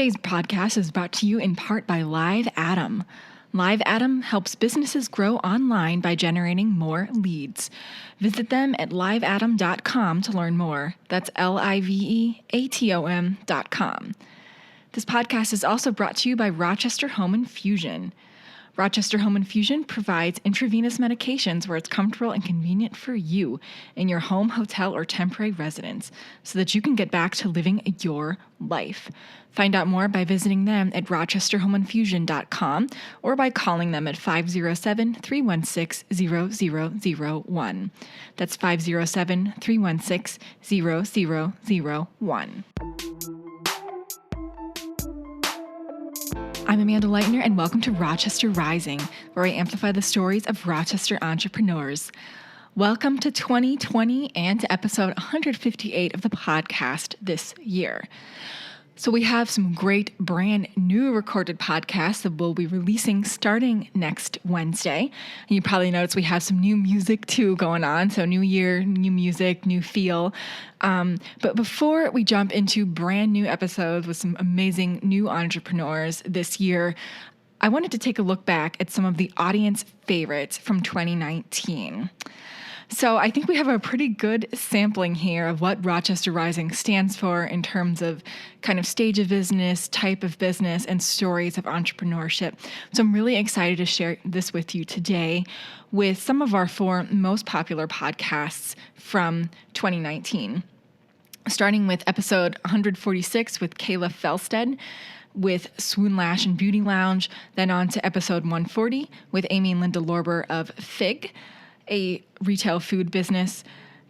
Today's podcast is brought to you in part by LiveAtom. LiveAtom helps businesses grow online by generating more leads. Visit them at liveatom.com to learn more. That's LiveAtom.com. This podcast is also brought to you by Rochester Home Infusion. Rochester Home Infusion provides intravenous medications where it's comfortable and convenient for you in your home, hotel, or temporary residence so that you can get back to living your life. Find out more by visiting them at rochesterhomeinfusion.com or by calling them at 507-316-0001. That's 507-316-0001. I'm Amanda Leitner, and welcome to Rochester Rising, where I amplify the stories of Rochester entrepreneurs. Welcome to 2020 and to episode 158 of the podcast this year. So we have some great brand new recorded podcasts that we'll be releasing starting next Wednesday. And you probably noticed we have some new music too going on. So new year, new music, new feel. But before we jump into brand new episodes with some amazing new entrepreneurs this year, I wanted to take a look back at some of the audience favorites from 2019. So I think we have a pretty good sampling here of what Rochester Rising stands for in terms of kind of stage of business, type of business, and stories of entrepreneurship. So I'm really excited to share this with you today with some of our 4 most popular podcasts from 2019. Starting with episode 146 with Kayla Fjelsted with Swoon, Lash, and Beauty Lounge, then on to episode 140 with Amy and Linda Lorber of Figue, a retail food business,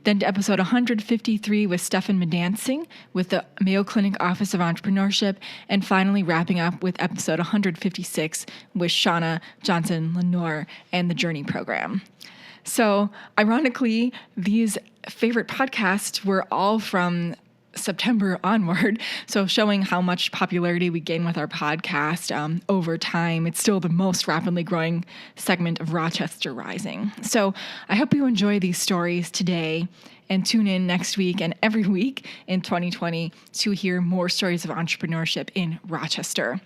then to episode 153 with Stefan Madansingh with the Mayo Clinic Office of Entrepreneurship, and finally wrapping up with episode 156 with Nashauna, Johnson, Lenoir, and the Journie program. So ironically, these favorite podcasts were all from September onward, so showing how much popularity we gain with our podcast over time. It's still the most rapidly growing segment of Rochester Rising. So I hope you enjoy these stories today and tune in next week and every week in 2020 to hear more stories of entrepreneurship in Rochester.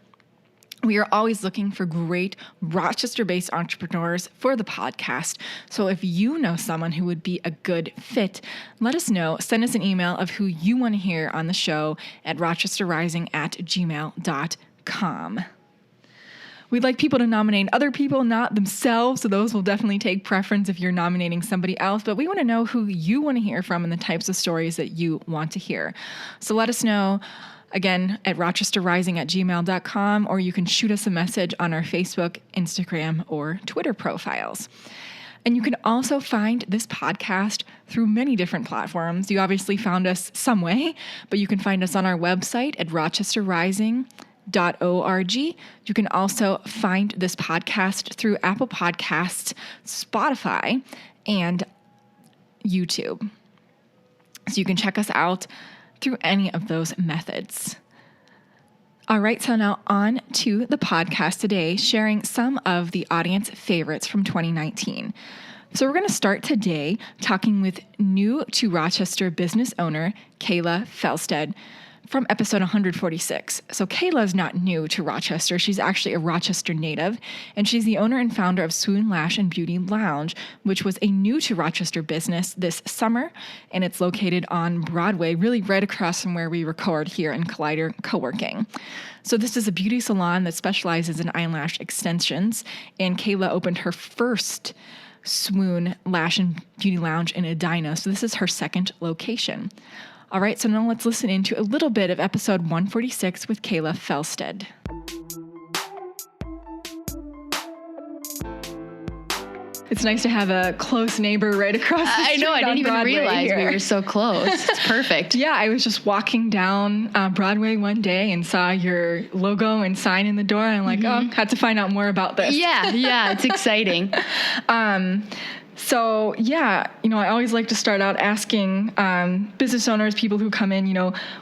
We are always looking for great Rochester-based entrepreneurs for the podcast. So if you know someone who would be a good fit, let us know. Send us an email of who you want to hear on the show at rochesterrising@gmail.com. We'd like people to nominate other people, not themselves. So those will definitely take preference if you're nominating somebody else. But we want to know who you want to hear from and the types of stories that you want to hear. So let us know. Again, at rochesterrising@gmail.com, or you can shoot us a message on our Facebook, Instagram, or Twitter profiles. And you can also find this podcast through many different platforms. You obviously found us some way, but you can find us on our website at rochesterrising.org. You can also find this podcast through Apple Podcasts, Spotify, and YouTube. So you can check us out through any of those methods. All right, so now on to the podcast today, sharing some of the audience favorites from 2019. So we're going to start today talking with new to Rochester business owner, Kayla Fjelsted, from episode 146. So Kayla is not new to Rochester. She's actually a Rochester native, and she's the owner and founder of Swoon, Lash, and Beauty Lounge, which was a new to Rochester business this summer, and it's located on Broadway, really right across from where we record here in Collider Co-working. So this is a beauty salon that specializes in eyelash extensions, and Kayla opened her first Swoon, Lash, and Beauty Lounge in Edina, so this is her second location. All right, so now let's listen into a little bit of episode 146 with Kayla Fjelsted. It's nice to have a close neighbor right across the street. I know, I didn't even realize we were so close. It's perfect. Yeah, I was just walking down Broadway one day and saw your logo and sign in the door. And I'm like, had to find out more about this. Yeah, it's exciting. So yeah, I always like to start out asking business owners, people who come in,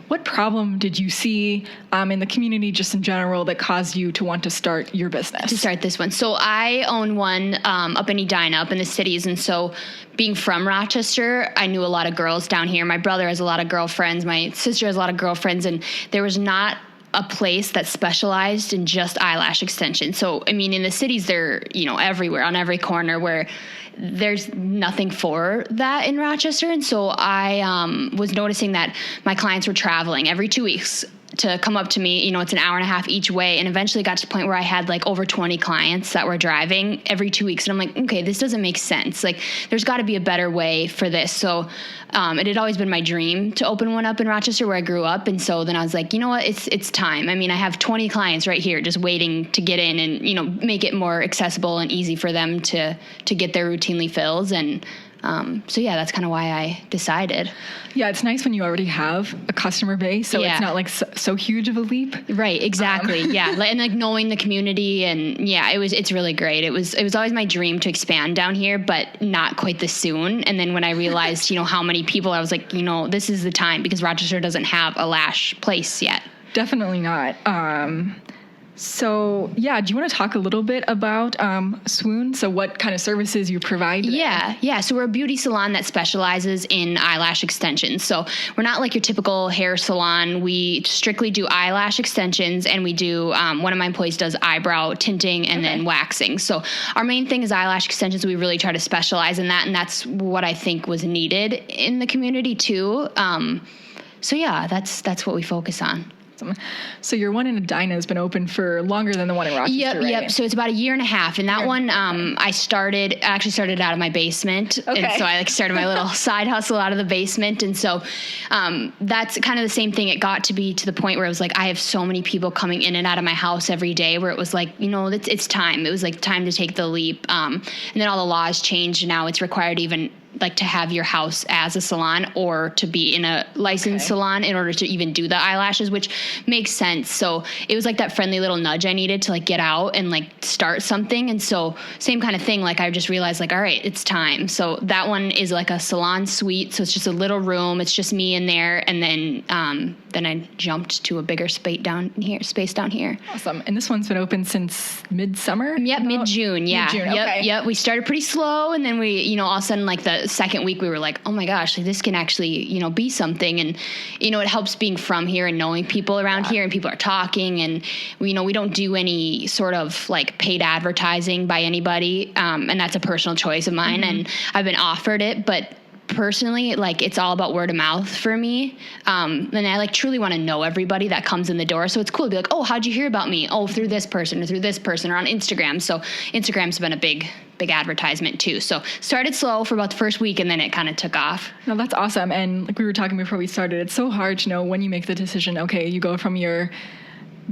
what problem did you see in the community just in general that caused you to want to start your business? To start this one. So I own one up in Edina, up in the cities. And so being from Rochester, I knew a lot of girls down here. My brother has a lot of girlfriends. My sister has a lot of girlfriends. And there was not a place that specialized in just eyelash extension. So, I mean, in the cities, they're, everywhere, on every corner, where there's nothing for that in Rochester. And so I was noticing that my clients were traveling every 2 weeks to come up to me. It's an hour and a half each way, and eventually got to the point where I had like over 20 clients that were driving every 2 weeks. And I'm like, okay, this doesn't make sense. Like, there's got to be a better way for this. So it had always been my dream to open one up in Rochester, where I grew up. And so then I was like, you know what, it's time. I mean, I have 20 clients right here just waiting to get in and, make it more accessible and easy for them to get their routinely fills. And so yeah, that's kind of why I decided. Yeah, it's nice when you already have a customer base, so it's not like so huge of a leap. Right, exactly. Yeah, and like knowing the community, and it's really great. It was always my dream to expand down here, but not quite this soon. And then when I realized, how many people, I was like, this is the time, because Rochester doesn't have a lash place yet. Definitely not. So, do you want to talk a little bit about Swoon? So what kind of services you provide there? Yeah. So we're a beauty salon that specializes in eyelash extensions. So we're not like your typical hair salon. We strictly do eyelash extensions, and we do, one of my employees does eyebrow tinting and then waxing. So our main thing is eyelash extensions. We really try to specialize in that, and that's what I think was needed in the community too. So yeah, that's what we focus on. So your one in Edina has been open for longer than the one in Rochester, right? Yep. So it's about a year and a half. And that one, I actually started out of my basement. Okay. And so I started my little side hustle out of the basement. And so that's kind of the same thing. It got to be to the point where it was like, I have so many people coming in and out of my house every day, where it was like, it's time. It was like time to take the leap. And then all the laws changed. And now it's required even like to have your house as a salon or to be in a licensed salon in order to even do the eyelashes, which makes sense. So it was like that friendly little nudge I needed to like get out and like start something. And so same kind of thing. Like I just realized like, all right, it's time. So that one is like a salon suite. So it's just a little room. It's just me in there. And then I jumped to a bigger space down here. Awesome. And this one's been open since midsummer? Yep. Mid-June. Yeah. Mid-June, okay. Yep. We started pretty slow. And then we, all of a sudden, like the second week, we were like, oh my gosh, like this can actually, be something. And, it helps being from here and knowing people around here, and people are talking, and we don't do any sort of like paid advertising by anybody. And that's a personal choice of mine. And I've been offered it, but personally, like it's all about word of mouth for me. And I like truly want to know everybody that comes in the door. So it's cool to be like, oh, how'd you hear about me? Oh, through this person or on Instagram. So Instagram's been a big advertisement too. So started slow for about the first week, and then it kind of took off. No, that's awesome. And like we were talking before we started, it's so hard to know when you make the decision, okay, you go from your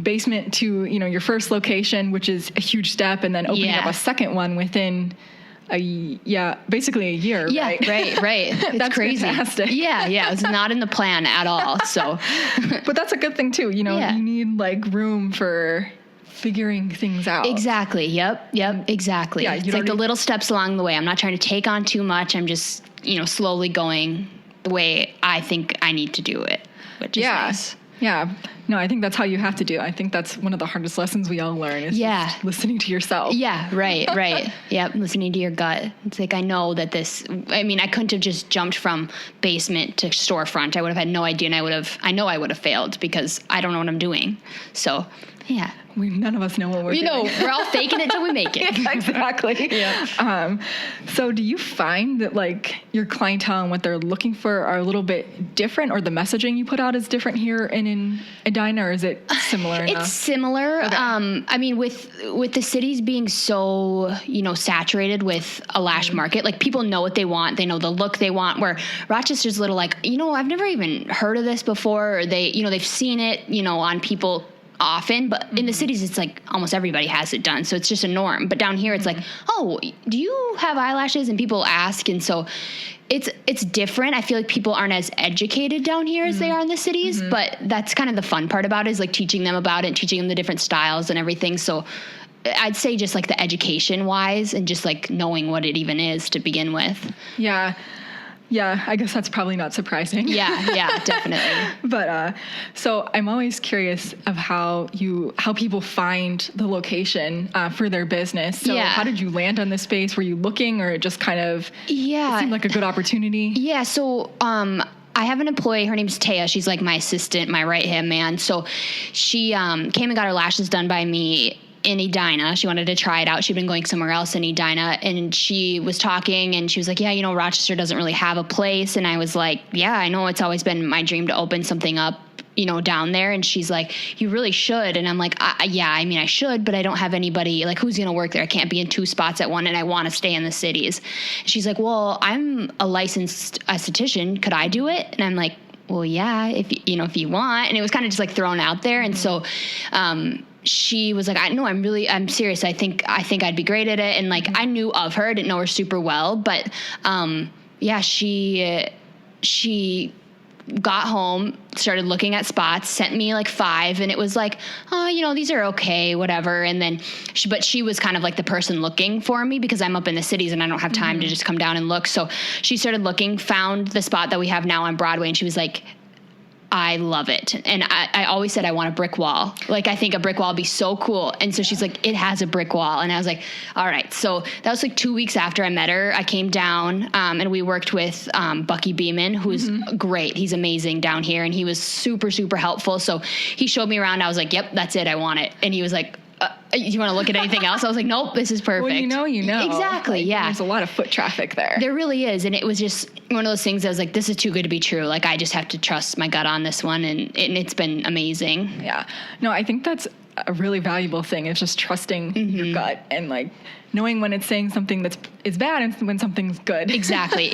basement to, your first location, which is a huge step, and then opening up a second one within basically a year. Yeah, right. It's that's crazy. Fantastic. Yeah. It was not in the plan at all. So, but that's a good thing too. You need like room for figuring things out. Exactly. Yep. Exactly. Yeah, it's like the little steps along the way. I'm not trying to take on too much. I'm just, slowly going the way I think I need to do it, which is nice. Yeah. No, I think that's how you have to do it. I think that's one of the hardest lessons we all learn is just listening to yourself. Yeah, right. Yep, listening to your gut. It's like, I know that I couldn't have just jumped from basement to storefront. I would have had no idea, and I know I would have failed because I don't know what I'm doing. So, yeah. None of us know what we're doing. We're all faking it till we make it. Yeah, exactly. Yeah. So do you find that like your clientele and what they're looking for are a little bit different, or the messaging you put out is different here and in Edina, or is it similar enough? It's similar. Okay. With the cities being so, saturated with a lash market, like people know what they want. They know the look they want, where Rochester's a little like, I've never even heard of this before, or they've seen it, on people often, but in the cities it's like almost everybody has it done, so it's just a norm. But down here it's like, oh, do you have eyelashes? And people ask, and so it's different. I feel like people aren't as educated down here as they are in the cities, but that's kind of the fun part about it, is like teaching them about it, teaching them the different styles and everything. So I'd say just like the education wise, and just like knowing what it even is to begin with. Yeah, I guess that's probably not surprising. Yeah, definitely. But so I'm always curious of how people find the location for their business. So how did you land on this space? Were you looking, or just kind of it seemed like a good opportunity? Yeah, so I have an employee, her name's Taya. She's like my assistant, my right-hand man. So she came and got her lashes done by me in Edina. She wanted to try it out. She'd been going somewhere else in Edina, and she was talking, and she was like, yeah, you know, Rochester doesn't really have a place. And I was like, yeah, I know, it's always been my dream to open something up, you know, down there. And she's like, you really should. And I'm like, yeah, I mean, I should, but I don't have anybody, like, who's going to work there? I can't be in 2 spots at one, and I want to stay in the cities. And she's like, well, I'm a licensed esthetician. Could I do it? And I'm like, well, yeah, if you want. And it was kind of just like thrown out there. And so, she was like, I'm serious. I think I'd be great at it. And like, I knew of her, I didn't know her super well, but, yeah, she got home, started looking at spots, sent me like 5, and it was like, oh, you know, these are okay, whatever. And then she was kind of like the person looking for me, because I'm up in the cities and I don't have time to just come down and look. So she started looking, found the spot that we have now on Broadway, and she was like, I love it. And I always said I want a brick wall. Like, I think a brick wall would be so cool. And so she's like, it has a brick wall. And I was like, all right. So that was like 2 weeks after I met her. I came down and we worked with Bucky Beeman, who's great. He's amazing down here. And he was super, super helpful. So he showed me around. I was like, yep, that's it. I want it. And he was like, you want to look at anything else? I was like, nope, this is perfect. Well, you know. Exactly, like, yeah. There's a lot of foot traffic there. There really is. And it was just one of those things that I was like, this is too good to be true. Like, I just have to trust my gut on this one. And it's been amazing. Yeah. No, I think that's a really valuable thing. It's just trusting your gut and like knowing when it's saying something is bad and when something's good. Exactly.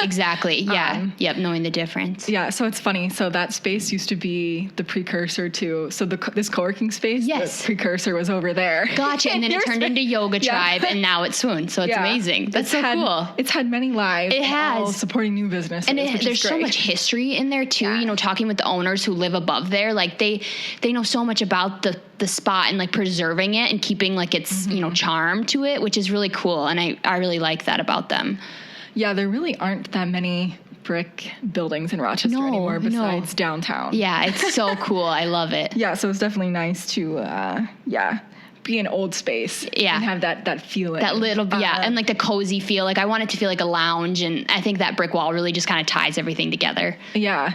Yeah. Yep. Knowing the difference. Yeah. So it's funny. So that space used to be the precursor to, this co-working space, yes, the precursor was over there. Gotcha. And then it turned into Yoga Tribe, and now it's Swoon. So it's amazing. That's so cool. It's had many lives. It has. All supporting new businesses. And there's so much history in there too. Yeah. You know, talking with the owners who live above there, like they know so much about the spot and like preserving it and keeping like its, you know, charm to it, which is really cool. And I really like that about them. Yeah. There really aren't that many brick buildings in Rochester anymore besides downtown. Yeah. It's so cool. I love it. Yeah. So it's definitely nice to, be an old space. Yeah. And have that feeling. That little, and like the cozy feel. Like, I want it to feel like a lounge. And I think that brick wall really just kind of ties everything together. Yeah.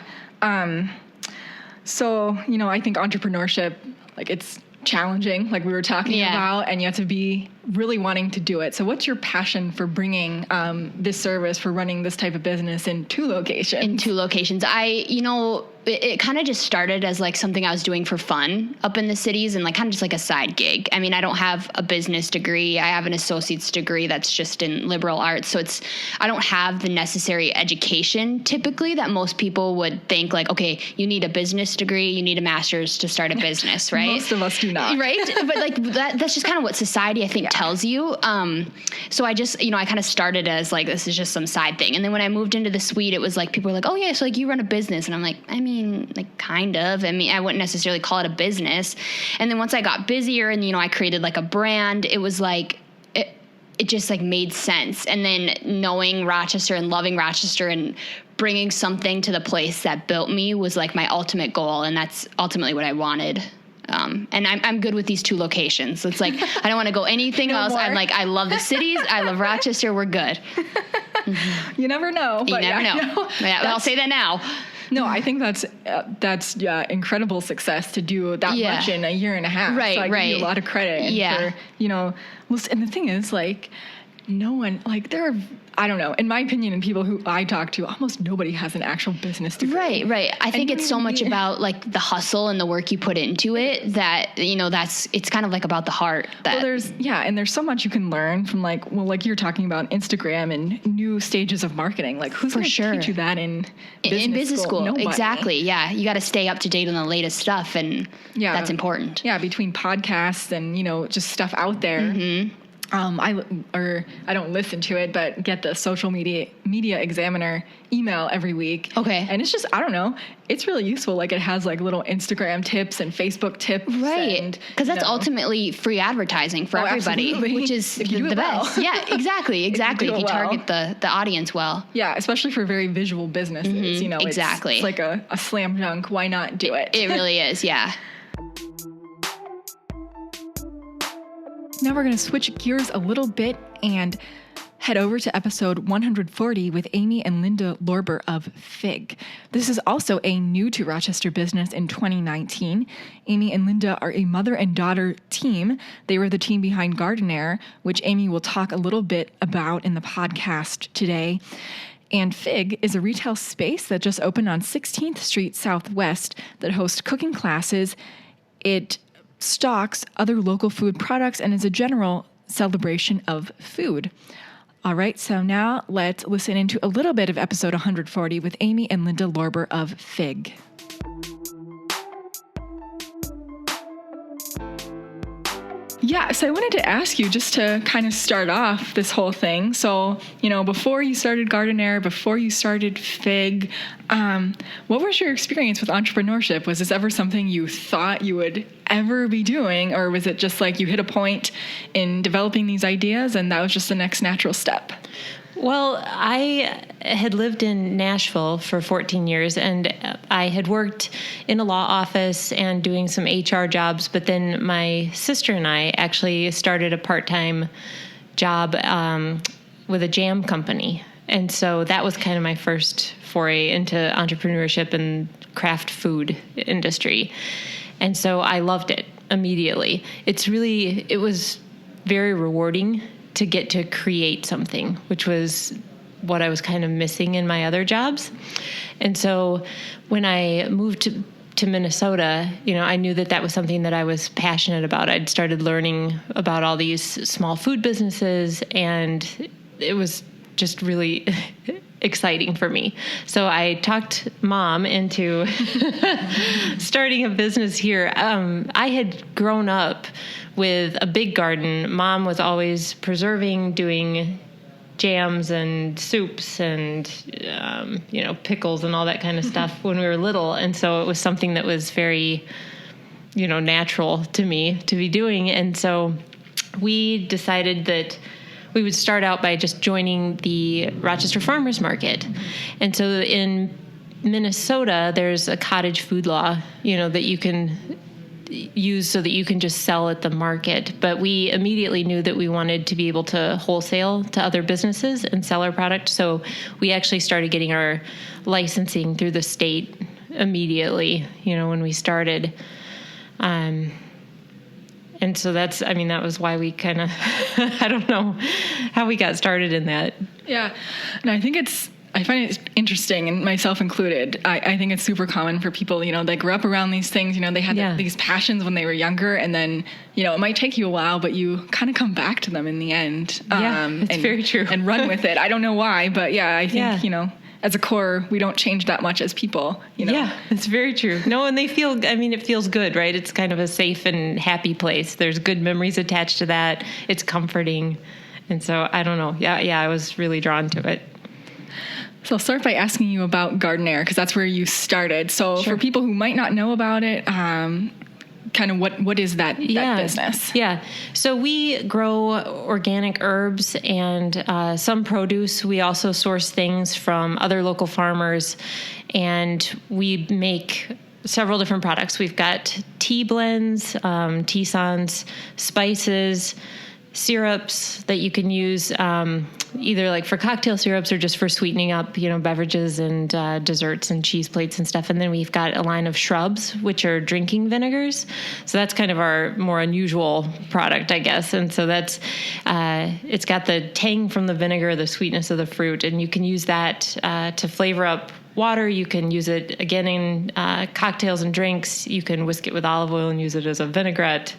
So, you know, I think entrepreneurship, like, it's challenging, like we were talking about, and you have to be really wanting to do it. So what's your passion for bringing this service, for running this type of business in 2 locations? It kind of just started as like something I was doing for fun up in the cities, and like kind of just like a side gig. I mean, I don't have a business degree. I have an associate's degree that's just in liberal arts. So I don't have the necessary education typically that most people would think, like, okay, you need a business degree, you need a master's to start a business, right? Most of us do not. Right? But like that's just kind of what society, I think, tells you. So I just, I kind of started as like, this is just some side thing. And then when I moved into the suite, it was like, people were like, oh yeah, so like you run a business. And I'm like, I mean, like kind of. I mean, I wouldn't necessarily call it a business. And then once I got busier and, I created like a brand, it was like, it just like made sense. And then knowing Rochester and loving Rochester and bringing something to the place that built me was like my ultimate goal. And that's ultimately what I wanted. And I'm good with these 2 locations. It's like, I don't want to go anything else. More. I'm like, I love the cities. I love Rochester. We're good. You never know. You never know. I'll say that now. No, I think that's incredible success to do that much in a year and a half. Right, so I give you a lot of credit. And for, and the thing is, like, no one, like, there are, I don't know, in my opinion, and people who I talk to, almost nobody has an actual business degree. Right. I think it's so much about like the hustle and the work you put into it that, it's kind of like about the heart. That there's so much you can learn from like you're talking about Instagram and new stages of marketing. Like, who's going to teach you that in business school? Nobody. Exactly. Yeah. You got to stay up to date on the latest stuff, and that's important. Yeah. Between podcasts and, just stuff out there. Mm-hmm. I don't listen to it, but get the social media examiner email every week. Okay. And it's just, I don't know, it's really useful. Like, it has like little Instagram tips and Facebook tips. Right. Because that's ultimately free advertising for everybody, absolutely. Which is the best. Yeah, exactly. If you target the audience well. Yeah. Especially for very visual businesses, exactly. It's like a slam dunk. Why not do it? It really is. Yeah. Now we're going to switch gears a little bit and head over to episode 140 with Amy and Linda Lorber of Figue. This is also a new to Rochester business in 2019. Amy and Linda are a mother and daughter team. They were the team behind Gardenair, which Amy will talk a little bit about in the podcast today. And Figue is a retail space that just opened on 16th Street Southwest that hosts cooking classes. It stocks other local food products and is a general celebration of food. All right, so now let's listen into a little bit of episode 140 with Amy and Linda Lorber of Figue. Yeah, so I wanted to ask you just to kind of start off this whole thing. So, before you started Gardenair, before you started Figue, what was your experience with entrepreneurship? Was this ever something you thought you would ever be doing, or was it just like you hit a point in developing these ideas and that was just the next natural step? Well, I had lived in Nashville for 14 years, and I had worked in a law office and doing some HR jobs, but then my sister and I actually started a part-time job with a jam company. And so that was kind of my first foray into entrepreneurship and craft food industry. And so I loved it immediately. It was very rewarding to get to create something, which was what I was kind of missing in my other jobs. And so when I moved to Minnesota, I knew that was something that I was passionate about. I'd started learning about all these small food businesses, and it was just really exciting for me. So I talked Mom into starting a business here. I had grown up with a big garden. Mom was always preserving, doing jams and soups and, pickles and all that kind of stuff when we were little. And so it was something that was very, natural to me to be doing. And so we decided that we would start out by just joining the Rochester Farmers Market. And so in Minnesota, there's a cottage food law, that you can use so that you can just sell at the market. But we immediately knew that we wanted to be able to wholesale to other businesses and sell our product. So we actually started getting our licensing through the state immediately, when we started. And so that was why we kind of, I don't know how we got started in that. Yeah. And I find it interesting, and myself included. I think it's super common for people, they grew up around these things, they had these passions when they were younger, and then, it might take you a while, but you kind of come back to them in the end. It's very true. And run with it. I don't know why, but I think, as a core, we don't change that much as people, Yeah, it's very true. No, and it feels good, right? It's kind of a safe and happy place. There's good memories attached to that. It's comforting. And so, I don't know. Yeah, I was really drawn to it. So I'll start by asking you about Gardenair, because that's where you started. So Sure. For people who might not know about it, kind of what is that business? Yeah. So we grow organic herbs and some produce. We also source things from other local farmers, and we make several different products. We've got tea blends, tisanes, spices, syrups that you can use either like for cocktail syrups or just for sweetening up, beverages and desserts and cheese plates and stuff. And then we've got a line of shrubs, which are drinking vinegars. So that's kind of our more unusual product, I guess. And so that's, it's got the tang from the vinegar, the sweetness of the fruit, and you can use that to flavor up water. You can use it again in cocktails and drinks. You can whisk it with olive oil and use it as a vinaigrette.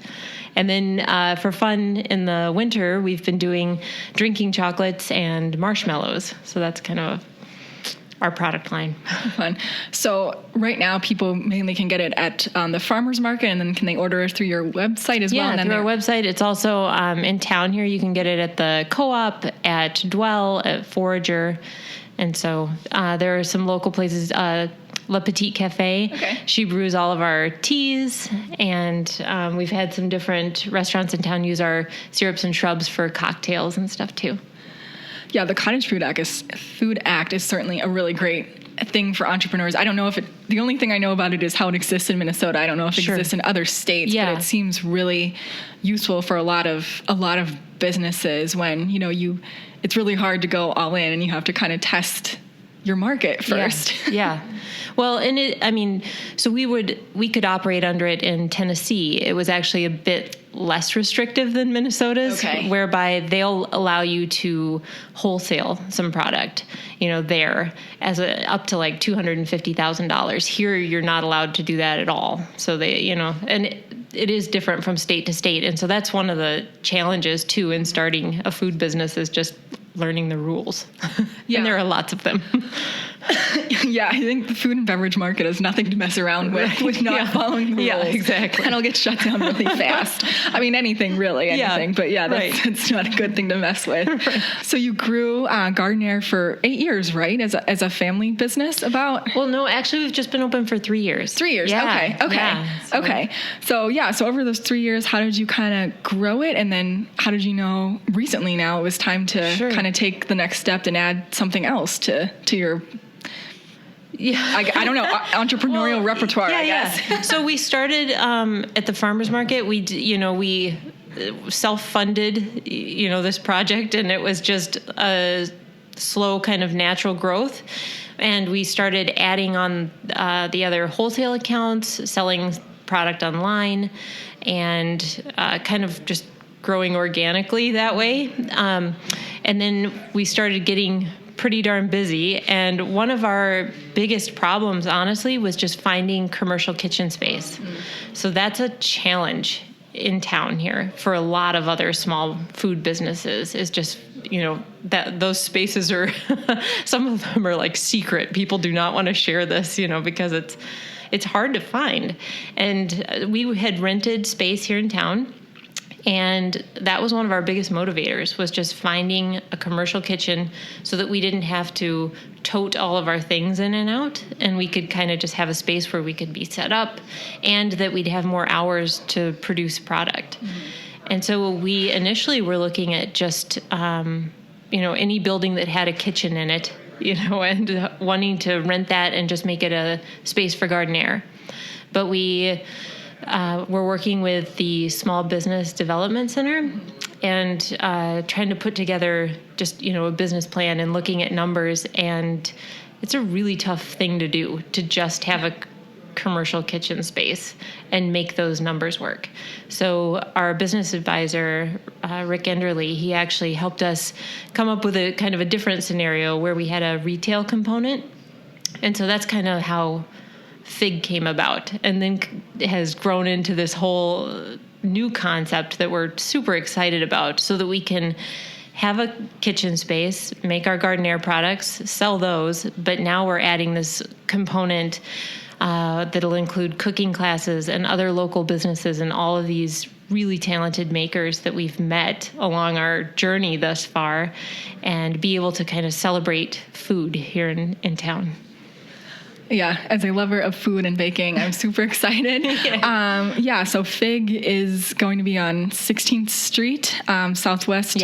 And then for fun in the winter, we've been doing drinking chocolates and marshmallows. So that's kind of our product line. Fun. So right now, people mainly can get it at the farmer's market, and then can they order it through your website as well? Yeah, through our website. It's also in town here. You can get it at the Co-op, at Dwell, at Forager. And so there are some local places. La Petite Cafe. Okay. She brews all of our teas, and we've had some different restaurants in town use our syrups and shrubs for cocktails and stuff too. Yeah, the Cottage Food Act is certainly a really great thing for entrepreneurs. I don't know if the only thing I know about it is how it exists in Minnesota. I don't know if it exists in other states, but it seems really useful for a lot of businesses when, it's really hard to go all in and you have to kind of test your market first. Yeah. Well, and so we could operate under it in Tennessee. It was actually a bit less restrictive than Minnesota's, whereby they'll allow you to wholesale some product, there as up to like $250,000. Here, you're not allowed to do that at all. So they, and it is different from state to state. And so that's one of the challenges too in starting a food business is just learning the rules. And there are lots of them. Yeah, I think the food and beverage market is nothing to mess around with not following the rules. Yeah, exactly. And it'll get shut down really fast. I mean, anything. But that's not a good thing to mess with. Right. So you grew Gardenair for 8 years, right? As a family business Well, no, actually we've just been open for 3 years. 3 years. Yeah. Okay. Yeah, So over those 3 years, how did you kind of grow it? And then how did you know recently now it was time to kind of take the next step and add something else to your I don't know, entrepreneurial repertoire, I guess. Yeah. So we started at the farmer's market. We self-funded, this project, and it was just a slow kind of natural growth. And we started adding on the other wholesale accounts, selling product online, and kind of just growing organically that way. And then we started getting pretty darn busy. And one of our biggest problems, honestly, was just finding commercial kitchen space. So that's a challenge in town here for a lot of other small food businesses is just, that those spaces are, some of them are like secret. People do not want to share this, because it's hard to find. And we had rented space here in town. And that was one of our biggest motivators, was just finding a commercial kitchen so that we didn't have to tote all of our things in and out, and we could kind of just have a space where we could be set up and that we'd have more hours to produce product. And so we initially were looking at just, any building that had a kitchen in it, and wanting to rent that and just make it a space for Gardenair. But we're working with the Small Business Development Center and trying to put together just, a business plan and looking at numbers. And it's a really tough thing to do, to just have a commercial kitchen space and make those numbers work. So our business advisor, Rick Enderly, he actually helped us come up with a kind of a different scenario where we had a retail component. And so that's kind of how Figue came about, and then has grown into this whole new concept that we're super excited about, so that we can have a kitchen space, make our Gardenair products, sell those, but now we're adding this component that'll include cooking classes and other local businesses and all of these really talented makers that we've met along our journey thus far, and be able to kind of celebrate food here in town. Yeah, as a lover of food and baking, I'm super excited. So Figue is going to be on 16th Street, Southwest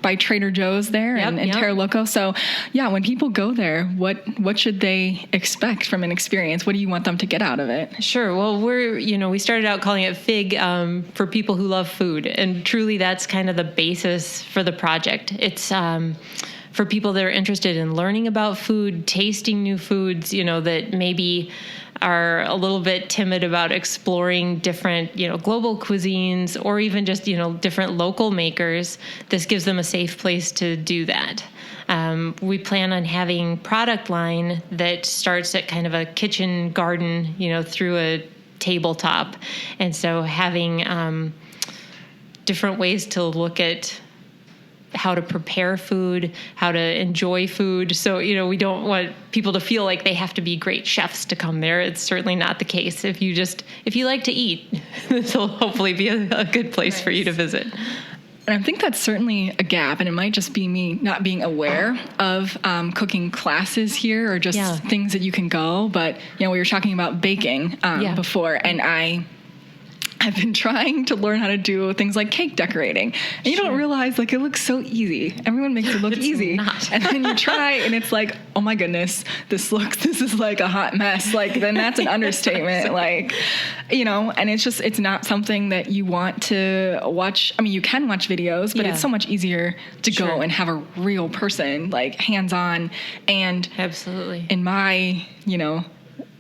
by Trader Joe's there in Terra Loco. So when people go there, what should they expect from an experience? What do you want them to get out of it? Sure. Well, we started out calling it Figue for people who love food. And truly that's kind of the basis for the project. It's for people that are interested in learning about food, tasting new foods, that maybe are a little bit timid about exploring different, global cuisines, or even just, different local makers. This gives them a safe place to do that. We plan on having product line that starts at kind of a kitchen garden, through a tabletop. And so having different ways to look at how to prepare food, how to enjoy food. So, we don't want people to feel like they have to be great chefs to come there. It's certainly not the case. If you like to eat, this will hopefully be a good place for you to visit. And I think that's certainly a gap, and it might just be me not being aware of cooking classes here, or just things that you can go. But, we were talking about baking before, and I've been trying to learn how to do things like cake decorating. And you don't realize, like, it looks so easy. Everyone makes it look easy. Not. And then you try and it's like, oh my goodness, this is like a hot mess. Like, then that's an understatement. Like, you know, and it's not something that you want to watch. I mean, you can watch videos, but it's so much easier to go and have a real person, like, hands-on. And absolutely, in my, you know,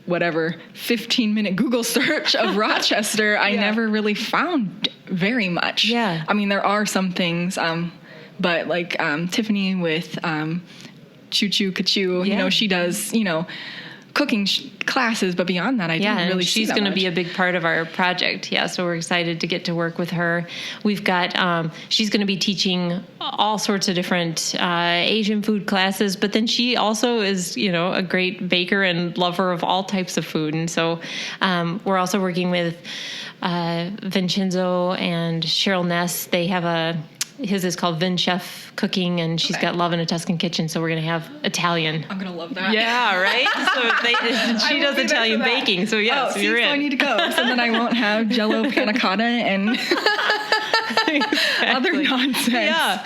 whatever 15-minute Google search of Rochester, I never really found very much. Yeah. I mean, there are some things, but like Tiffany with Choo Choo Kachoo, you know, she does, you know, cooking classes, but beyond that, I didn't really see that she's going to much. be a big part of our project. Yeah, so we're excited to get to work with her. We've got, she's going to be teaching all sorts of different Asian food classes, but then she also is, you know, a great baker and lover of all types of food. And so we're also working with Vincenzo and Cheryl Ness. They have his is called Vin Chef Cooking, and she's got Love in a Tuscan Kitchen, so we're going to have Italian. I'm going to love that. Yeah, right? So she does Italian baking, so yes, you're in. So I need to go, so then I won't have Jell-O panna cotta and other nonsense. Yeah.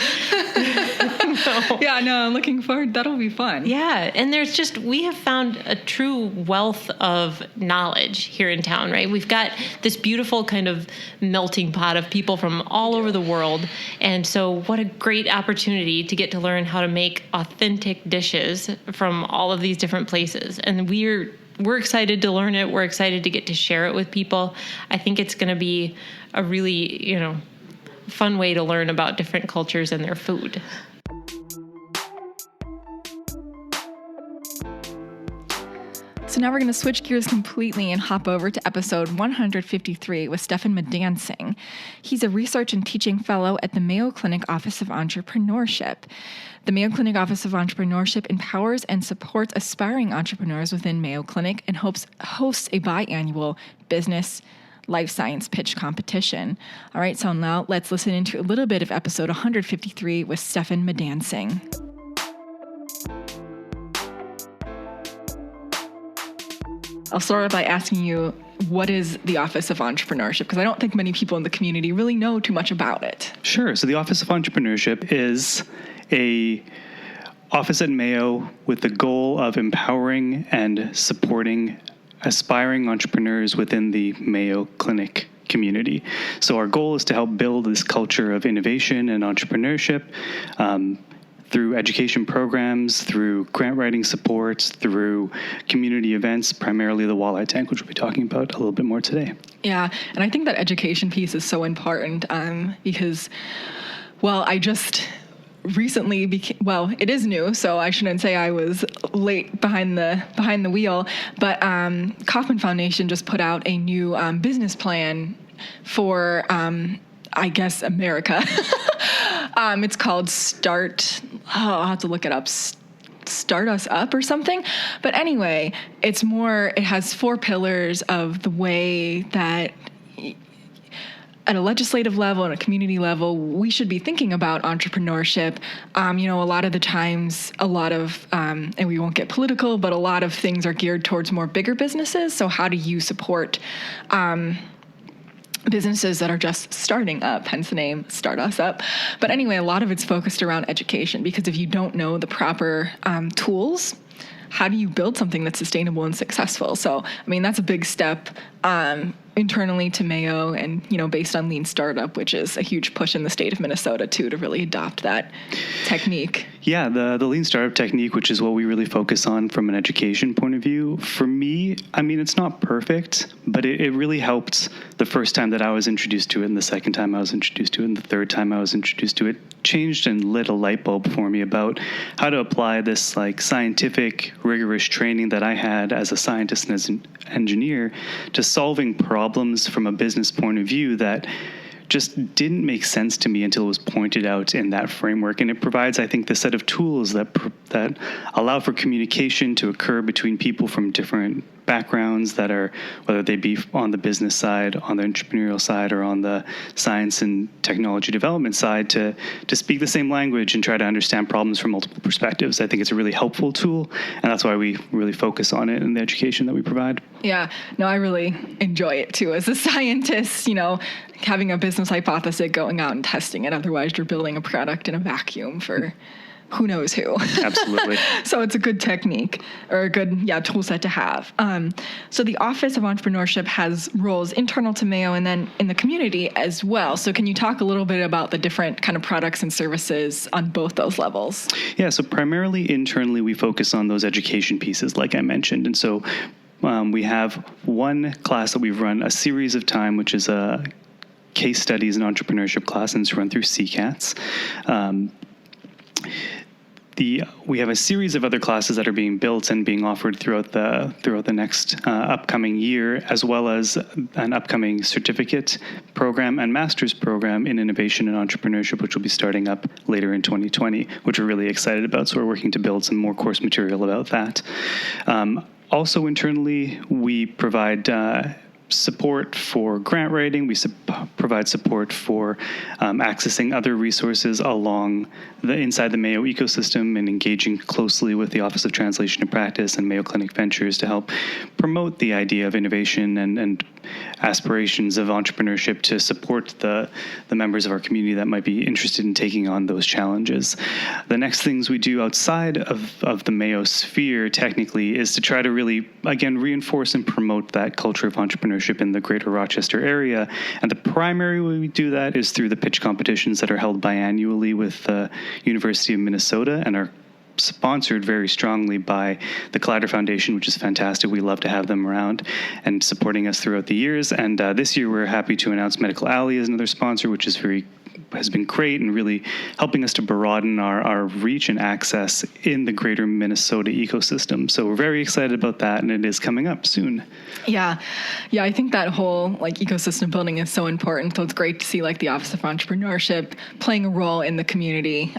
Yeah, no, I'm looking forward. That'll be fun. Yeah, and we have found a true wealth of knowledge here in town, right? We've got this beautiful kind of melting pot of people from all over the world, and so what a great opportunity to get to learn how to make authentic dishes from all of these different places. And we're excited to learn it. We're excited to get to share it with people. I think it's going to be a really, you know, fun way to learn about different cultures and their food. So now we're going to switch gears completely and hop over to episode 153 with Stefan Madansingh. He's a research and teaching fellow at the Mayo Clinic Office of Entrepreneurship. The Mayo Clinic Office of Entrepreneurship empowers and supports aspiring entrepreneurs within Mayo Clinic and hosts a biannual business life science pitch competition. All right, so now let's listen into a little bit of episode 153 with Stefan Madansingh. I'll start by asking you, what is the Office of Entrepreneurship? Because I don't think many people in the community really know too much about it. Sure. So the Office of Entrepreneurship is a office at Mayo with the goal of empowering and supporting aspiring entrepreneurs within the Mayo Clinic community. So our goal is to help build this culture of innovation and entrepreneurship through education programs, through grant writing supports, through community events, primarily the Walleye Tank, which we'll be talking about a little bit more today. Yeah, and I think that education piece is so important because, well, I just recently it is new, so I shouldn't say I was late behind the wheel, but Kauffman Foundation just put out a new business plan for I guess America. It's called I'll have to look it up. Start Us Up or something. But anyway, it has 4 pillars of the way that at a legislative level and a community level, we should be thinking about entrepreneurship. You know, a lot of the times, and we won't get political, but a lot of things are geared towards more bigger businesses. So how do you support businesses that are just starting up, hence the name Start Us Up. But anyway, a lot of it's focused around education, because if you don't know the proper tools, how do you build something that's sustainable and successful? So, I mean, that's a big step internally to Mayo, and, you know, based on Lean Startup, which is a huge push in the state of Minnesota too, to really adopt that technique. Yeah, the Lean Startup technique, which is what we really focus on from an education point of view. For me, I mean, it's not perfect, but it really helped the first time that I was introduced to it, and the second time I was introduced to it, and the third time I was introduced to it. Changed and lit a light bulb for me about how to apply this like scientific, rigorous training that I had as a scientist and as an engineer to solving problems from a business point of view that just didn't make sense to me until it was pointed out in that framework. And it provides, I think, the set of tools that that allow for communication to occur between people from different backgrounds that are, whether they be on the business side, on the entrepreneurial side, or on the science and technology development side, to speak the same language and try to understand problems from multiple perspectives. I think it's a really helpful tool, and that's why we really focus on it in the education that we provide. Yeah, no, I really enjoy it too. As a scientist, having a business hypothesis, going out and testing it. Otherwise, you're building a product in a vacuum for who knows who. Absolutely. So it's a good technique, or a good tool set to have. So the Office of Entrepreneurship has roles internal to Mayo and then in the community as well. So can you talk a little bit about the different kind of products and services on both those levels? Yeah, so primarily internally, we focus on those education pieces, like I mentioned. And so we have one class that we've run a series of time, which is a case studies and entrepreneurship class, and it's run through CCATS. We have a series of other classes that are being built and being offered throughout the next upcoming year, as well as an upcoming certificate program and master's program in innovation and entrepreneurship, which will be starting up later in 2020, which we're really excited about. So we're working to build some more course material about that. Also internally, we provide support for grant writing. We provide support for accessing other resources along inside the Mayo ecosystem and engaging closely with the Office of Translation and Practice and Mayo Clinic Ventures to help promote the idea of innovation and aspirations of entrepreneurship, to support the members of our community that might be interested in taking on those challenges. The next things we do outside of the Mayo sphere, technically, is to try to really, again, reinforce and promote that culture of entrepreneurship in the greater Rochester area. And the primary way we do that is through the pitch competitions that are held biannually with the University of Minnesota and are sponsored very strongly by the Collider Foundation, which is fantastic. We love to have them around and supporting us throughout the years. And this year, we're happy to announce Medical Alley as another sponsor, which has been great and really helping us to broaden our reach and access in the greater Minnesota ecosystem. So we're very excited about that, and it is coming up soon. Yeah, I think that whole ecosystem building is so important. So it's great to see the Office of Entrepreneurship playing a role in the community.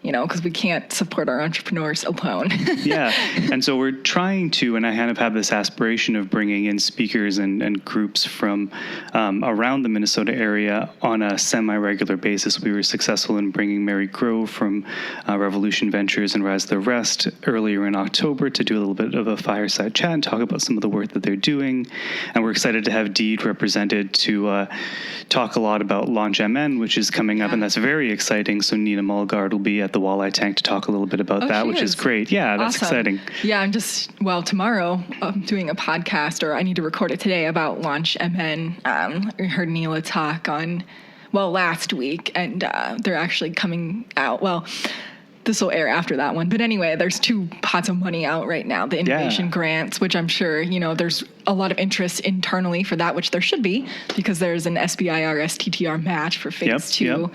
Because we can't support our entrepreneurs alone. Yeah. And so we're trying to, and I kind of have this aspiration of bringing in speakers and groups from around the Minnesota area on a semi-regular basis. We were successful in bringing Mary Grove from Revolution Ventures and Rise the Rest earlier in October to do a little bit of a fireside chat and talk about some of the work that they're doing. And we're excited to have Deed represented to talk a lot about Launch MN, which is coming up, and that's very exciting. So Nina Mulgard will be at the Walleye Tank to talk a little bit about that, which is great. Yeah, that's exciting. Yeah, I'm tomorrow I'm doing a podcast, or I need to record it today, about Launch MN. I heard Neela talk last week, and they're actually coming out. Well, this will air after that one. But anyway, there's 2 pots of money out right now, the innovation grants, which I'm sure, there's a lot of interest internally for that, which there should be, because there's an SBIR STTR match for phase 2.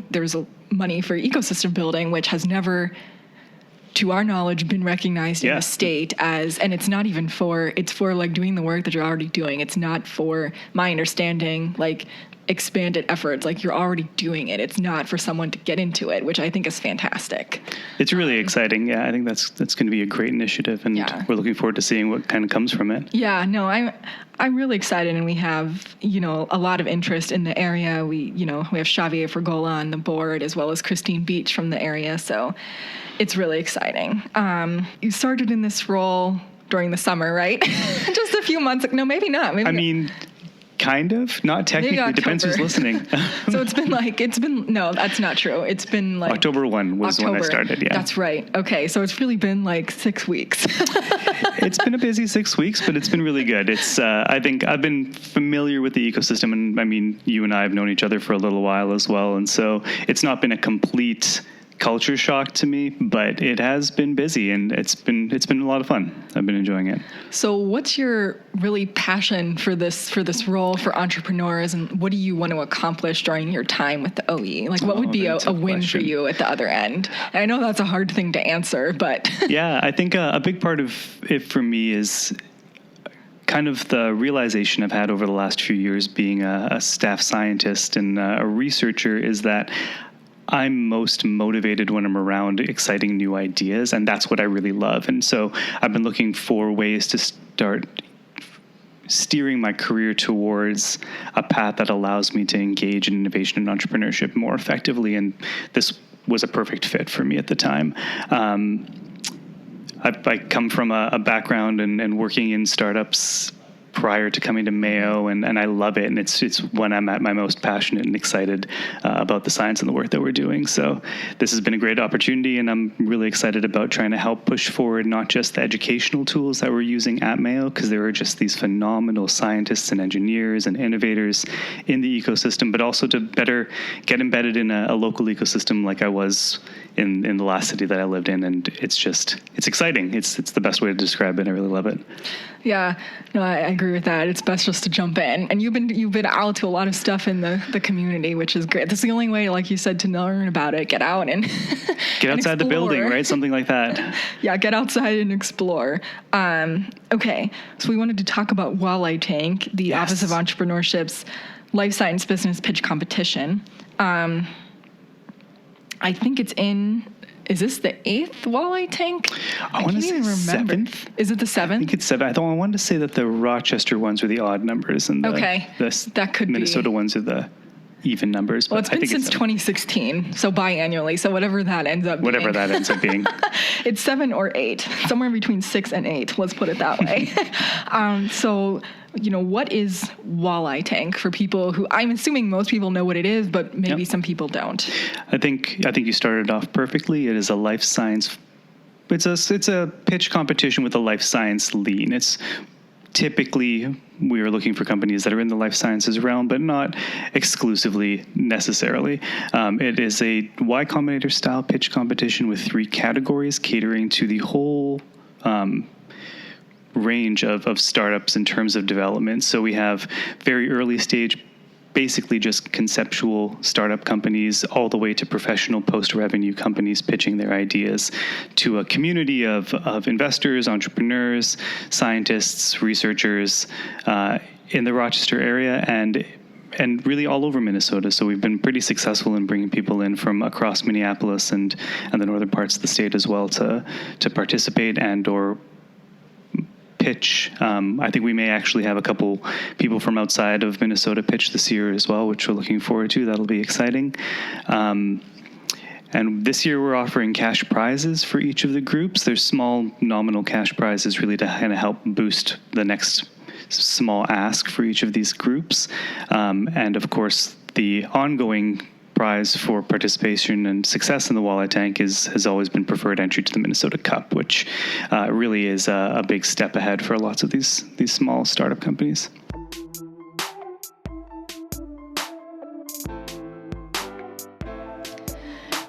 There's money for ecosystem building, which has never, to our knowledge, been recognized in the state as, and it's not even it's for doing the work that you're already doing. It's not for, my understanding, expanded efforts, you're already doing it. It's not for someone to get into it, which I think is fantastic. It's really exciting. Yeah, I think that's going to be a great initiative, and we're looking forward to seeing what kind of comes from it. Yeah, no, I'm really excited, and we have, a lot of interest in the area. We have Xavier Fergola on the board, as well as Christine Beach from the area, so it's really exciting. You started in this role during the summer, right? Just a few months ago. No, maybe not. Kind of, not technically. Depends who's listening. So no, that's not true. It's been October 1 was when I started. Yeah, that's right. Okay, so it's really been 6 weeks. It's been a busy 6 weeks, but it's been really good. It's I think I've been familiar with the ecosystem, and you and I have known each other for a little while as well, and so it's not been a complete culture shock to me, but it has been busy, and it's been a lot of fun. I've been enjoying it. So what's your really passion for this role for entrepreneurs, and what do you want to accomplish during your time with the OE? What would be a win for you at the other end? And I know that's a hard thing to answer, but yeah, I think a big part of it for me is kind of the realization I've had over the last few years being a staff scientist and a researcher, is that I'm most motivated when I'm around exciting new ideas, and that's what I really love. And so I've been looking for ways to start steering my career towards a path that allows me to engage in innovation and entrepreneurship more effectively. And this was a perfect fit for me at the time. I come from a background and working in startups prior to coming to Mayo, and I love it. And it's when I'm at my most passionate and excited about the science and the work that we're doing. So this has been a great opportunity, and I'm really excited about trying to help push forward not just the educational tools that we're using at Mayo, because there are just these phenomenal scientists and engineers and innovators in the ecosystem, but also to better get embedded in a local ecosystem like I was in the last city that I lived in. And it's exciting. It's the best way to describe it. I really love it. Yeah, no, I agree with that. It's best just to jump in. And you've been out to a lot of stuff in the community, which is great. That's the only way, like you said, to learn about it. Get out and get outside the building, right? Something like that. Yeah, get outside and explore. Okay, so we wanted to talk about Walleye Tank, the Office of Entrepreneurship's life science business pitch competition. I think it's in. Is this the 8th Walleye Tank? I can't even remember. 7th? Is it the 7th? I think it's 7th. I wanted to say that the Rochester ones were the odd numbers, and that could Minnesota ones are the even numbers. Well, it's been since 2016, so biannually. So whatever that ends up being. It's 7 or 8, somewhere between 6 and 8. Let's put it that way. So, what is Walleye Tank for people who, I'm assuming most people know what it is, but maybe some people don't. I think you started off perfectly. It is a life science. It's a pitch competition with a life science lean. It's typically, we are looking for companies that are in the life sciences realm, but not exclusively necessarily. It is a Y Combinator style pitch competition with 3 categories catering to the whole range of startups in terms of development. So we have very early stage, basically just conceptual startup companies, all the way to professional post-revenue companies pitching their ideas to a community of investors, entrepreneurs, scientists, researchers in the Rochester area and really all over Minnesota. So we've been pretty successful in bringing people in from across Minneapolis and the northern parts of the state as well to participate and or pitch. I think we may actually have a couple people from outside of Minnesota pitch this year as well, which we're looking forward to. That'll be exciting. And this year we're offering cash prizes for each of the groups. There's small nominal cash prizes really to kind of help boost the next small ask for each of these groups. And of course, the ongoing prize for participation and success in the Walleye Tank has always been preferred entry to the Minnesota Cup, which really is a big step ahead for lots of these small startup companies.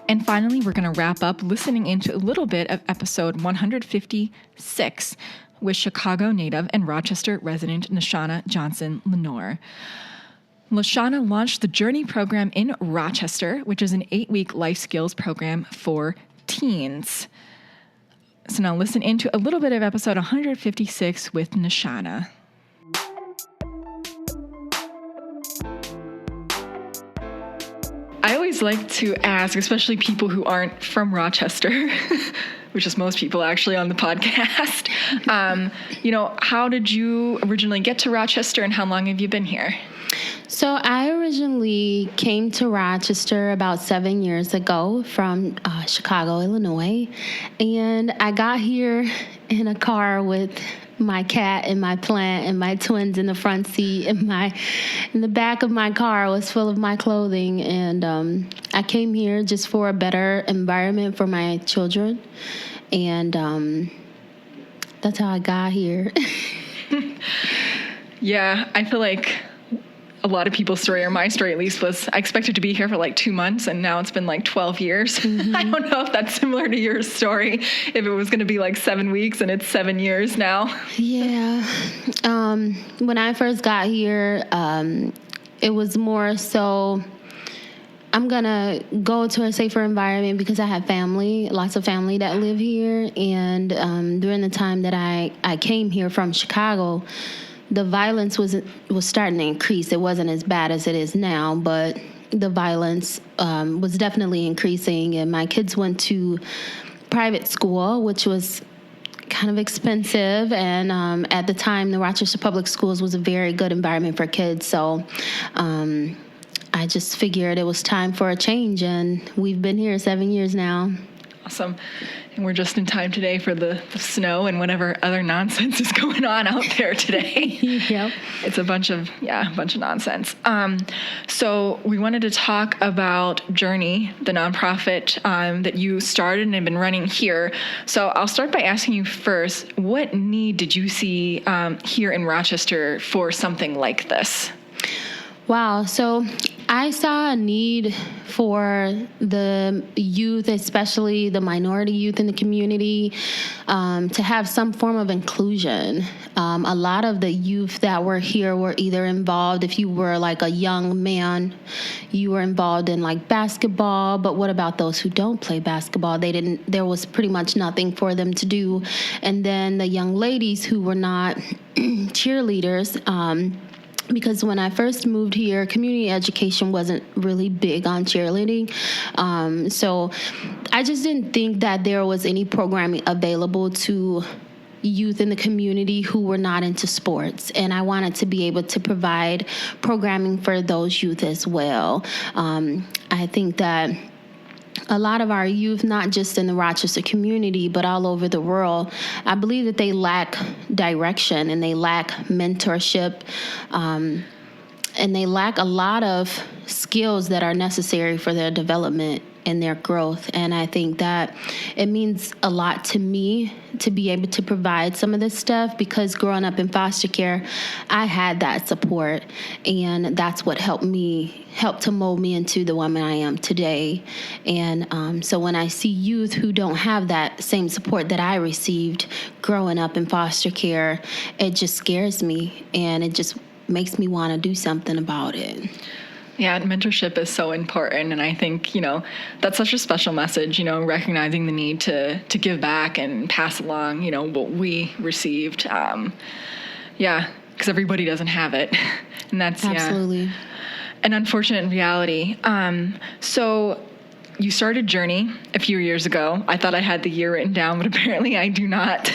And finally, we're going to wrap up listening into a little bit of episode 156 with Chicago native and Rochester resident Nashauna Johnson Lenoir. Nashauna launched the Journie program in Rochester, which is an 8-week life skills program for teens. So now listen into a little bit of episode 156 with Nashauna. I always like to ask, especially people who aren't from Rochester, which is most people actually on the podcast, how did you originally get to Rochester and how long have you been here? So I originally came to Rochester about 7 years ago from Chicago, Illinois, and I got here in a car with my cat and my plant and my twins in the front seat, and in the back of my car was full of my clothing, and I came here just for a better environment for my children, and that's how I got here. Yeah, I feel like a lot of people's story, or my story at least, was I expected to be here for like 2 months, and now it's been like 12 years. Mm-hmm. I don't know if that's similar to your story, if it was going to be like 7 weeks and it's 7 years now. Yeah. When I first got here, it was more so I'm going to go to a safer environment because I have family, lots of family that live here. And during the time that I came here from Chicago, the violence was starting to increase. It wasn't as bad as it is now, but the violence was definitely increasing, and my kids went to private school, which was kind of expensive, and at the time, the Rochester Public Schools was a very good environment for kids, so I just figured it was time for a change, and we've been here 7 years now. Awesome. And we're just in time today for the snow and whatever other nonsense is going on out there today. Yep. It's a bunch of nonsense. So we wanted to talk about Journie, the nonprofit that you started and have been running here. So I'll start by asking you first, what need did you see here in Rochester for something like this? Wow. So I saw a need for the youth, especially the minority youth in the community, to have some form of inclusion. A lot of the youth that were here were either involved, if you were like a young man, you were involved in like basketball, but what about those who don't play basketball? There was pretty much nothing for them to do. And then the young ladies who were not cheerleaders, because when I first moved here, community education wasn't really big on cheerleading. So I just didn't think that there was any programming available to youth in the community who were not into sports. And I wanted to be able to provide programming for those youth as well. I think that a lot of our youth, not just in the Rochester community, but all over the world, I believe that they lack direction and they lack mentorship, and they lack a lot of skills that are necessary for their development and their growth. And I think that it means a lot to me to be able to provide some of this stuff, because growing up in foster care, I had that support, and that's what helped to mold me into the woman I am today. And so when I see youth who don't have that same support that I received growing up in foster care, it just scares me, and it just makes me want to do something about it. Yeah, mentorship is so important, and I think, that's such a special message, recognizing the need to give back and pass along, what we received. Because everybody doesn't have it, and that's absolutely an unfortunate reality. So you started Journie a few years ago. I thought I had the year written down, but apparently I do not.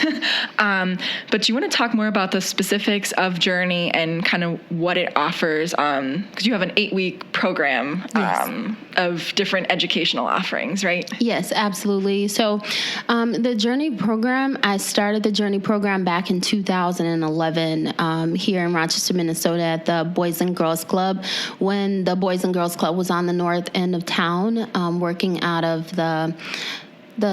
But you want to talk more about the specifics of Journie and kind of what it offers, because you have an 8-week program of different educational offerings, right? Yes, absolutely. So the Journie program, I started the Journie program back in 2011 here in Rochester, Minnesota at the Boys and Girls Club, when the Boys and Girls Club was on the north end of town, working out of the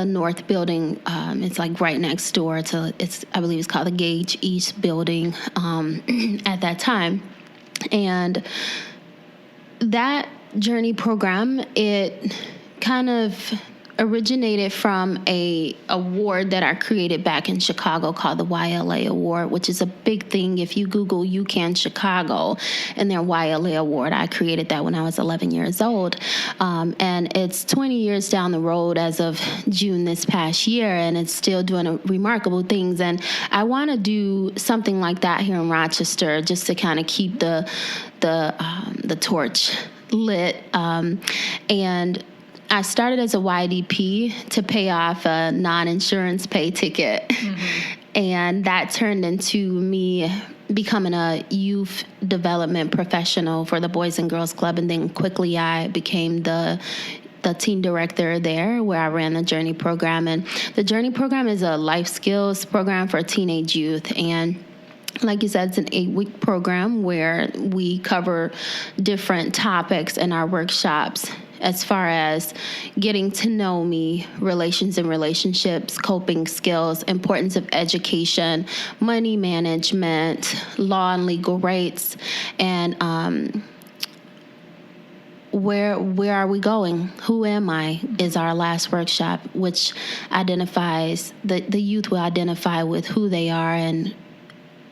north building. It's like right next door to, I believe it's called the Gage East building at that time. And that Journie program, it kind of originated from a award that I created back in Chicago called the YLA Award, which is a big thing. If you Google You Can Chicago and their YLA Award, I created that when I was 11 years old. And it's 20 years down the road as of June this past year, and it's still doing remarkable things. And I want to do something like that here in Rochester, just to kind of keep the torch lit. And I started as a YDP to pay off a non-insurance pay ticket. Mm-hmm. And that turned into me becoming a youth development professional for the Boys and Girls Club. And then quickly I became the teen director there, where I ran the Journie program. And the Journie program is a life skills program for teenage youth. And like you said, it's an 8-week program where we cover different topics in our workshops, as far as getting to know me, relations and relationships, coping skills, importance of education, money management, law and legal rights, and where are we going? Who am I is our last workshop, which identifies, the youth will identify with who they are and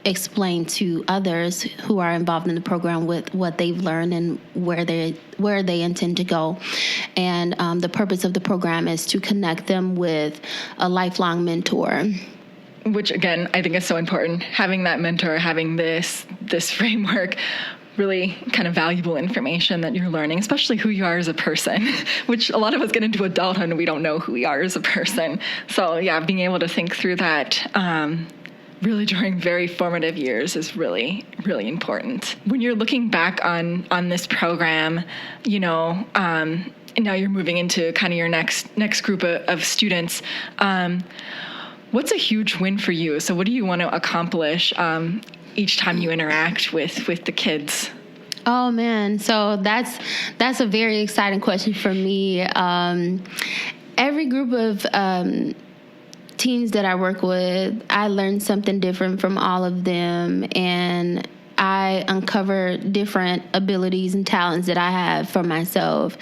explain to others who are involved in the program with what they've learned and where they intend to go. And the purpose of the program is to connect them with a lifelong mentor. Which, again, I think is so important. Having that mentor, having this framework really kind of valuable information that you're learning, especially who you are as a person, which a lot of us get into adulthood and we don't know who we are as a person. So yeah, being able to think through that really during very formative years is really, really important. When you're looking back on this program, you know, and now you're moving into kind of your next group of students, what's a huge win for you? So what do you want to accomplish each time you interact with the kids? Oh man, so that's a very exciting question for me. Every group of teens that I work with, I learn something different from all of them, and I uncover different abilities and talents that I have for myself.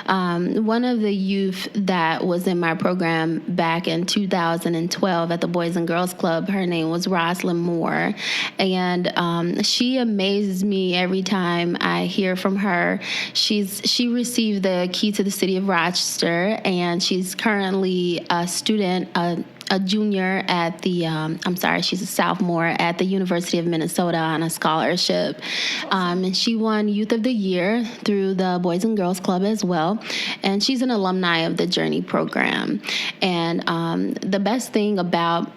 One of the youth that was in my program back in 2012 at the Boys and Girls Club, her name was Rosalind Moore, and she amazes me every time I hear from her. She received the key to the city of Rochester, and she's currently a student, a junior at the, she's a sophomore at the University of Minnesota on a scholarship. And she won Youth of the Year through the Boys and Girls Club as well. And she's an alumni of the Journie program. And the best thing about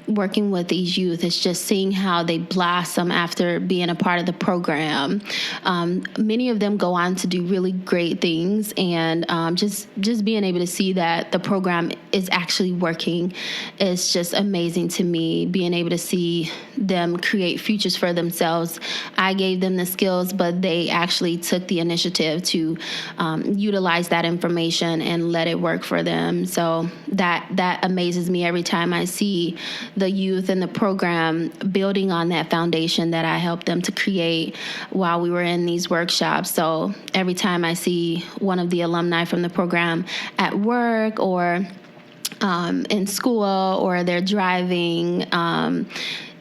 working with these youth is just seeing how they blossom after being a part of the program. Many of them go on to do really great things, and just being able to see that the program is actually working is just amazing to me. Being able to see them create futures for themselves. I gave them the skills, but they actually took the initiative to utilize that information and let it work for them. So that amazes me every time I see the youth in the program building on that foundation that I helped them to create while we were in these workshops. So every time I see one of the alumni from the program at work or in school, or they're driving,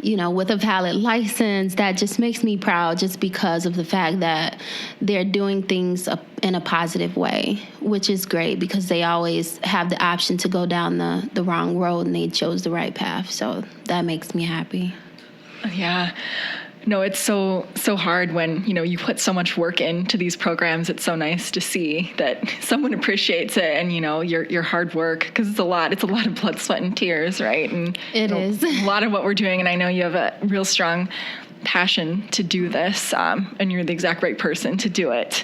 with a valid license, that just makes me proud, just because of the fact that they're doing things in a positive way, which is great, because they always have the option to go down the wrong road, and they chose the right path. So that makes me happy. Yeah. No, it's so hard when, you put so much work into these programs. It's so nice to see that someone appreciates it, and, your hard work, because it's a lot of blood, sweat, and tears, right? And it is a lot of what we're doing. And I know you have a real strong passion to do this, and you're the exact right person to do it.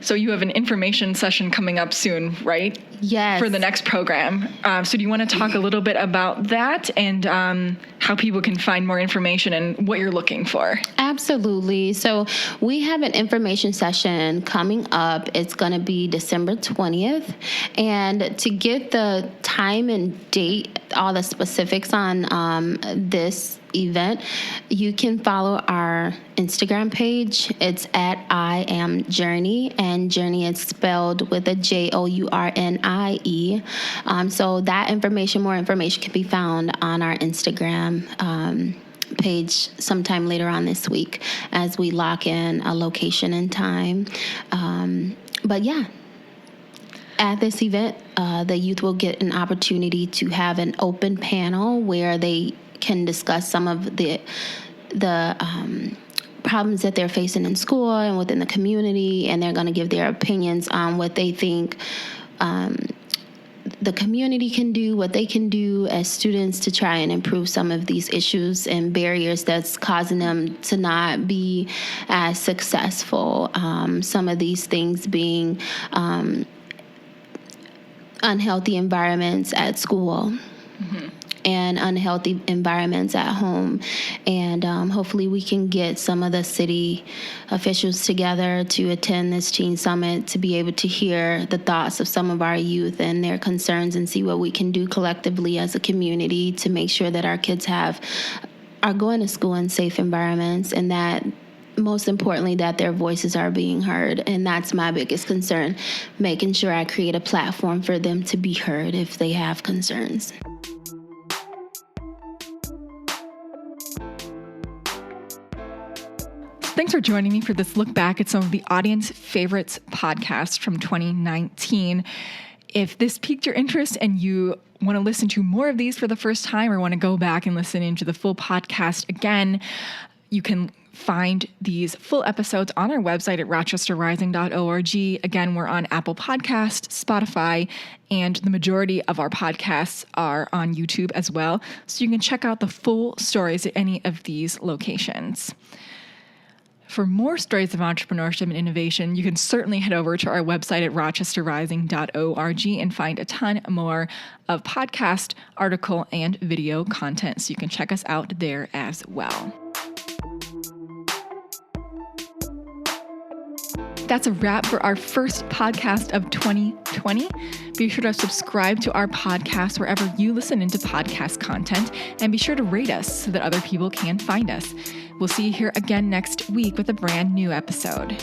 So you have an information session coming up soon, right? Yes. For the next program. So do you want to talk a little bit about that and how people can find more information and what you're looking for? Absolutely. So we have an information session coming up. It's going to be December 20th. And to get the time and date, all the specifics on this event, you can follow our Instagram page. It's at I Am Journie, and Journey is spelled with a Journie. So that more information can be found on our Instagram page sometime later on this week as we lock in a location and time. But yeah, at this event, the youth will get an opportunity to have an open panel where they can discuss some of the problems that they're facing in school and within the community, and they're going to give their opinions on what they think the community can do, what they can do as students to try and improve some of these issues and barriers that's causing them to not be as successful. Some of these things being unhealthy environments at school. Mm-hmm. And unhealthy environments at home. And hopefully we can get some of the city officials together to attend this teen summit to be able to hear the thoughts of some of our youth and their concerns, and see what we can do collectively as a community to make sure that our kids are going to school in safe environments, and that most importantly, that their voices are being heard. And that's my biggest concern, making sure I create a platform for them to be heard if they have concerns. Thanks for joining me for this look back at some of the audience favorites podcasts from 2019. If this piqued your interest and you want to listen to more of these for the first time, or want to go back and listen into the full podcast again, you can find these full episodes on our website at rochesterrising.org. Again, we're on Apple Podcasts, Spotify, and the majority of our podcasts are on YouTube as well. So you can check out the full stories at any of these locations. For more stories of entrepreneurship and innovation, you can certainly head over to our website at rochesterrising.org and find a ton more of podcast, article, and video content. So you can check us out there as well. That's a wrap for our first podcast of 2020. Be sure to subscribe to our podcast wherever you listen into podcast content, and be sure to rate us so that other people can find us. We'll see you here again next week with a brand new episode.